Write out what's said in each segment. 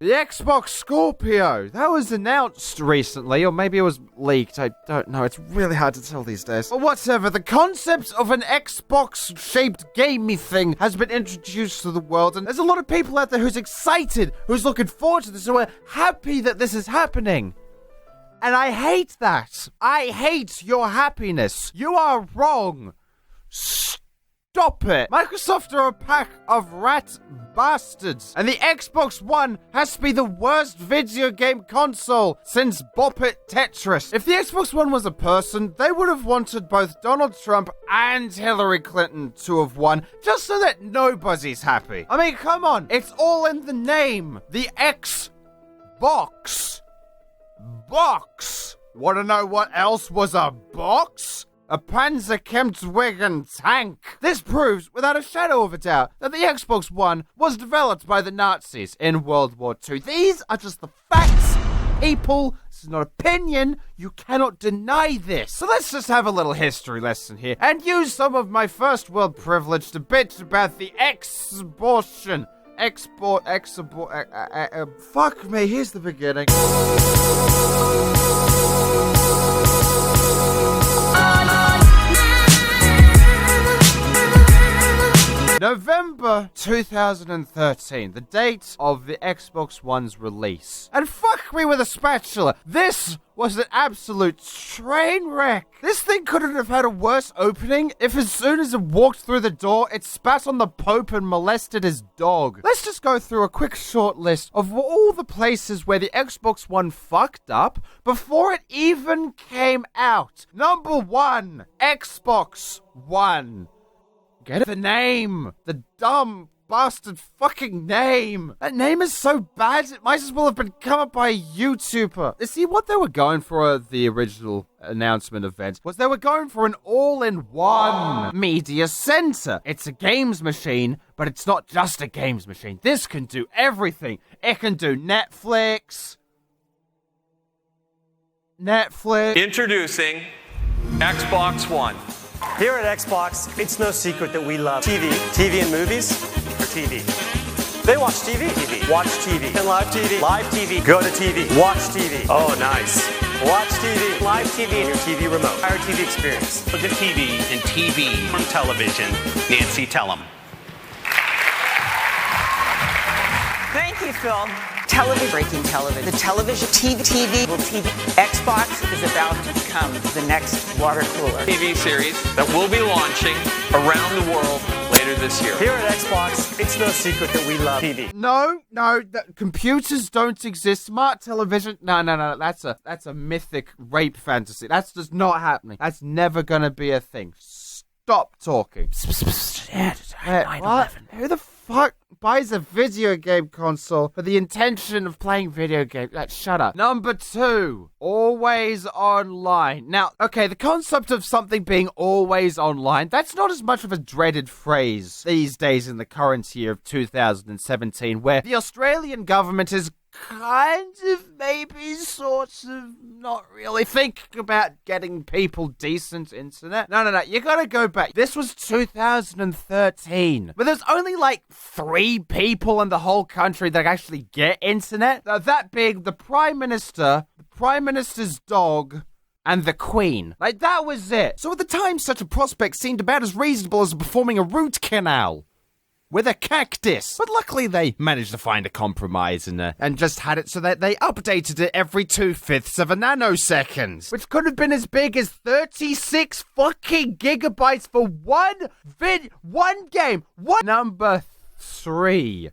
The Xbox Scorpio. That was announced recently, or maybe it was leaked. I don't know. It's really hard to tell these days. But whatever, the concept of an Xbox-shaped gamey thing has been introduced to the world, and there's a lot of people out there who's excited, who's looking forward to this, who are happy that this is happening. And I hate that. I hate your happiness. You are wrong. Stop it. Microsoft are a pack of rat bastards. And the Xbox One has to be the worst video game console since Bop It Tetris. If the Xbox One was a person, they would have wanted both Donald Trump and Hillary Clinton to have won, just so that nobody's happy. I mean, come on. It's all in the name. The Xbox. Box. Want to know what else was a box? A Panzerkampfwagen tank. This proves, without a shadow of a doubt, that the Xbox One was developed by the Nazis in World War II. These are just the facts, people. This is not opinion. You cannot deny this. So let's just have a little history lesson here and use some of my first world privilege to bitch about the exportation. Fuck me, here's the beginning. November 2013, the date of the Xbox One's release. And fuck me with a spatula. This was an absolute train wreck. This thing couldn't have had a worse opening if as soon as it walked through the door, it spat on the Pope and molested his dog. Let's just go through a quick short list of all the places where the Xbox One fucked up before it even came out. Number 1, Xbox One. Get it? The name. The dumb bastard fucking name. That name is so bad, it might as well have been come up by a YouTuber. See, what they were going for at the original announcement event was they were going for an all-in-one media center. It's a games machine, but it's not just a games machine. This can do everything. It can do Netflix. Introducing Xbox One. Here at Xbox, it's no secret that we love TV. TV and movies for TV. They watch TV. Watch TV. And live TV. Live TV. Go to TV. Watch TV. Oh, nice. Watch TV. Live TV and your TV remote. Our TV experience. Look at TV and TV from television. Nancy, tell them. Thank you, Phil. Television, breaking television, the television, TV, Xbox is about to become the next water cooler. TV series that will be launching around the world later this year. Here at Xbox, it's no secret that we love TV. No, computers don't exist. Smart television, no, that's a mythic rape fantasy. That's just not happening. That's never gonna be a thing. Stop talking. What? Who the fuck buys a video game console for the intention of playing video games? Shut up. Number 2, always online. Now, okay, the concept of something being always online, that's not as much of a dreaded phrase these days in the current year of 2017, where the Australian government is kind of, maybe, sort of, not really thinking about getting people decent internet. No, you gotta go back. This was 2013. But there's only like 3 people in the whole country that actually get internet. That being the Prime Minister, the Prime Minister's dog, and the Queen. That was it. So at the time, such a prospect seemed about as reasonable as performing a root canal with a cactus. But luckily they managed to find a compromise and just had it so that they updated it every 2/5 of a nanosecond, which could have been as big as 36 fucking gigabytes for one game. Number 3.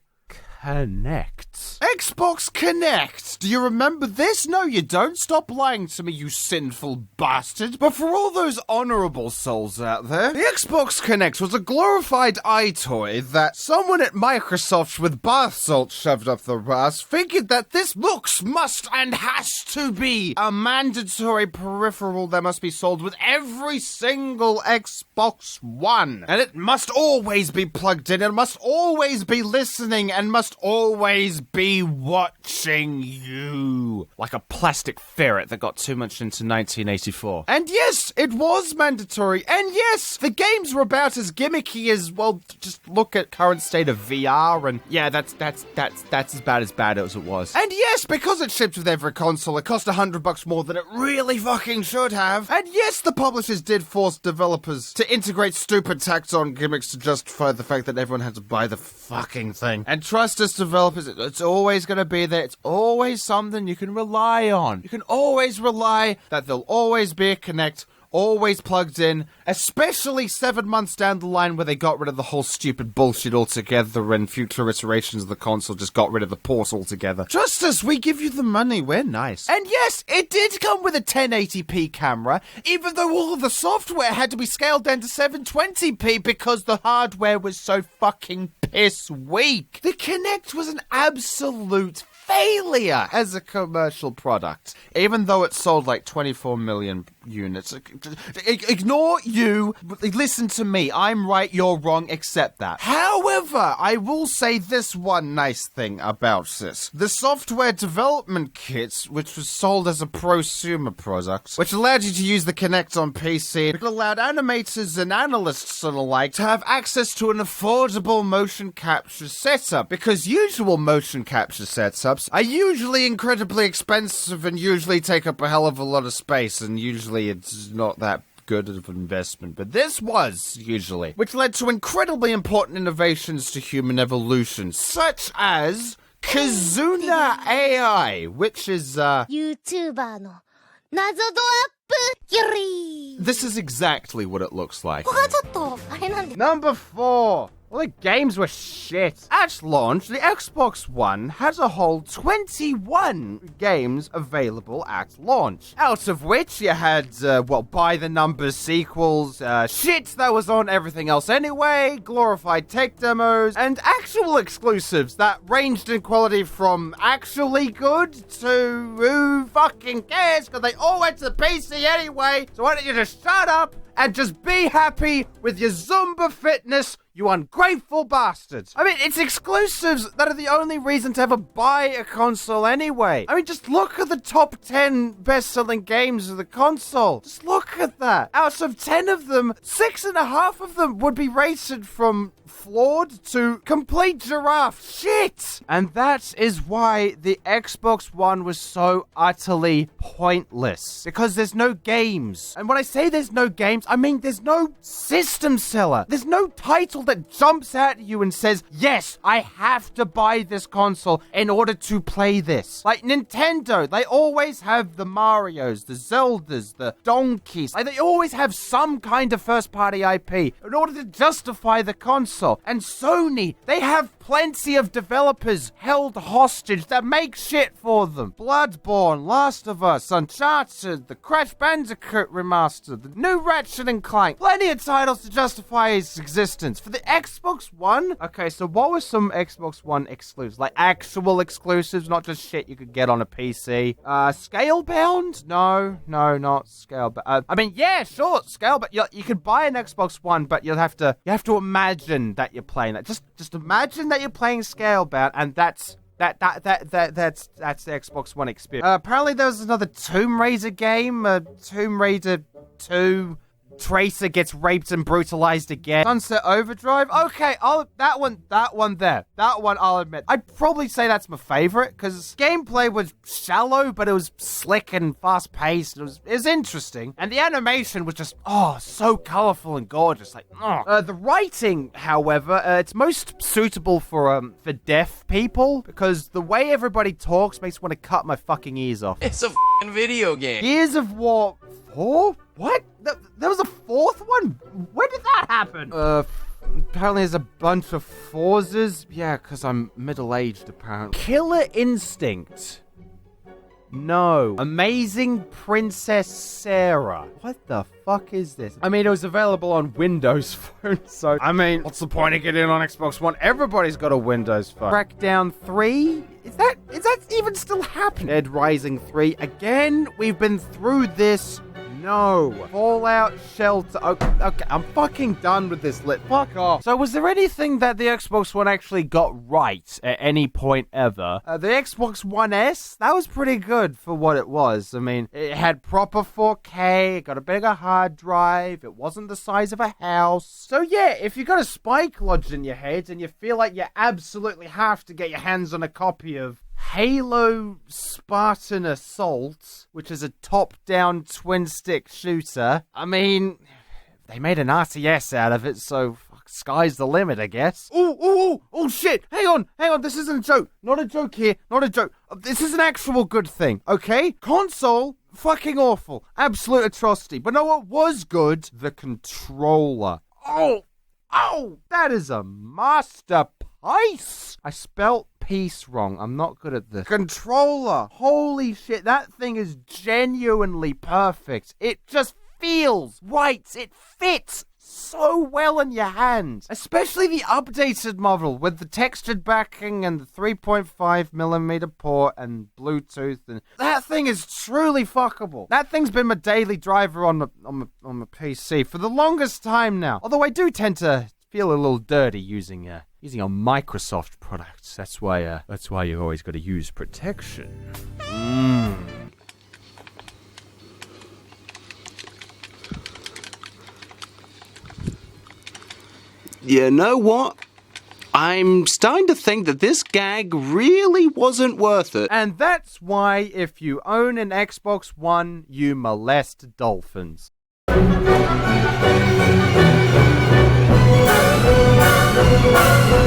Connect. Xbox Connect. Do you remember this? No, you don't. Stop lying to me, you sinful bastard. But for all those honorable souls out there, the Xbox Connect was a glorified iToy that someone at Microsoft with bath salt shoved up their ass figured that this must and has to be a mandatory peripheral that must be sold with every single Xbox One. And it must always be plugged in, and must always be listening, and must always be watching you. Like a plastic ferret that got too much into 1984. And yes, It was mandatory. And yes, the games were about as gimmicky as, well, just look at current state of VR, and yeah, that's as bad as it was. And yes, because it shipped with every console, it cost $100 more than it really fucking should have. And yes, the publishers did force developers to integrate stupid tacked-on gimmicks to justify the fact that everyone had to buy the fucking thing. And trust us, developers, it's always going to be there. It's always something you can rely on. You can always rely that there'll always be a Kinect, always plugged in, especially 7 months down the line where they got rid of the whole stupid bullshit altogether and future iterations of the console just got rid of the port altogether. Trust us, we give you the money, we're nice. And yes, it did come with a 1080p camera, even though all of the software had to be scaled down to 720p because the hardware was so fucking piss weak. The Kinect was an absolute failure as a commercial product, even though it sold like 24 million units. Ignore you. Listen to me. I'm right, you're wrong. Accept that. However, I will say this one nice thing about this. The software development kits, which was sold as a prosumer product, which allowed you to use the Kinect on PC, it allowed animators and analysts and the like to have access to an affordable motion capture setup, because usual motion capture setups are usually incredibly expensive and usually take up a hell of a lot of space, and usually it's not that good of an investment, but this was usually, which led to incredibly important innovations to human evolution, such as Kizuna AI, which is YouTuber の謎度アップより this is exactly what it looks like. ここがちょっとあれなんで Number 4. Well, the games were shit. At launch, the Xbox One had a whole 21 games available at launch. Out of which you had, by the numbers sequels, shit that was on everything else anyway, glorified tech demos, and actual exclusives that ranged in quality from actually good to who fucking cares, because they all went to PC anyway, so why don't you just shut up and just be happy with your Zumba fitness, you ungrateful bastards. I mean, it's exclusives that are the only reason to ever buy a console anyway. I mean, just look at the top 10 best-selling games of the console. Just look at that. Out of 10 of them, 6.5 of them would be rated from flawed to complete giraffe shit. And that is why the Xbox One was so utterly pointless. Because there's no games. And when I say there's no games, I mean there's no system seller. There's no title that jumps at you and says, yes, I have to buy this console in order to play this. Like Nintendo, they always have the Marios, the Zeldas, the Donkeys. Like, they always have some kind of first-party IP in order to justify the console. And Sony, they have plenty of developers held hostage that make shit for them. Bloodborne, Last of Us, Uncharted, the Crash Bandicoot remaster, the new Ratchet & Clank. Plenty of titles to justify its existence. For the Xbox One? Okay, so what were some Xbox One exclusives? Like actual exclusives, not just shit you could get on a PC. Scalebound? No, not Scalebound. I mean, yeah, sure, Scalebound. You could buy an Xbox One, but you have to imagine that you're playing that. Just imagine that you're playing Scalebound, and that's the Xbox One experience. Apparently there was another Tomb Raider game, Tomb Raider 2. Tracer gets raped and brutalized again. Sunset Overdrive? Okay, that one I'll admit. I'd probably say that's my favorite, because gameplay was shallow, but it was slick and fast-paced. It was interesting. And the animation was just, so colorful and gorgeous. Like, the writing, however, it's most suitable for deaf people, because the way everybody talks makes me want to cut my fucking ears off. It's a f***ing video game. Gears of War 4? What? There was a fourth one? When did that happen? Apparently there's a bunch of Forzas. Yeah, because I'm middle-aged, apparently. Killer Instinct. No. Amazing Princess Sarah. What the fuck is this? I mean, it was available on Windows Phone, so... I mean, what's the point of getting it on Xbox One? Everybody's got a Windows Phone. Crackdown 3? Is that even still happening? Dead Rising 3. Again, we've been through this no. Fallout Shelter. Okay, I'm fucking done with this lit. Fuck off. So was there anything that the Xbox One actually got right at any point ever? The Xbox One S, that was pretty good for what it was. I mean, it had proper 4K, it got a bigger hard drive, it wasn't the size of a house. So yeah, if you got a spike lodged in your head and you feel like you absolutely have to get your hands on a copy of Halo Spartan Assault, which is a top-down twin-stick shooter, I mean, they made an RTS out of it, so sky's the limit, I guess. Oh, shit! Hang on, this isn't a joke. Not a joke here, not a joke. This is an actual good thing, okay? Console, fucking awful. Absolute atrocity. But know what was good? The controller. Oh, that is a masterpiece. I spelt piece wrong. I'm not good at this. Controller. Holy shit, that thing is genuinely perfect. It just feels right. It fits so well in your hand. Especially the updated model with the textured backing and the 3.5mm port and Bluetooth. And that thing is truly fuckable. That thing's been my daily driver on my PC for the longest time now. Although I do tend to feel a little dirty using a Microsoft product. That's why you always got to use protection. You know what? I'm starting to think that this gag really wasn't worth it. And that's why if you own an Xbox One, you molest dolphins. Thank you.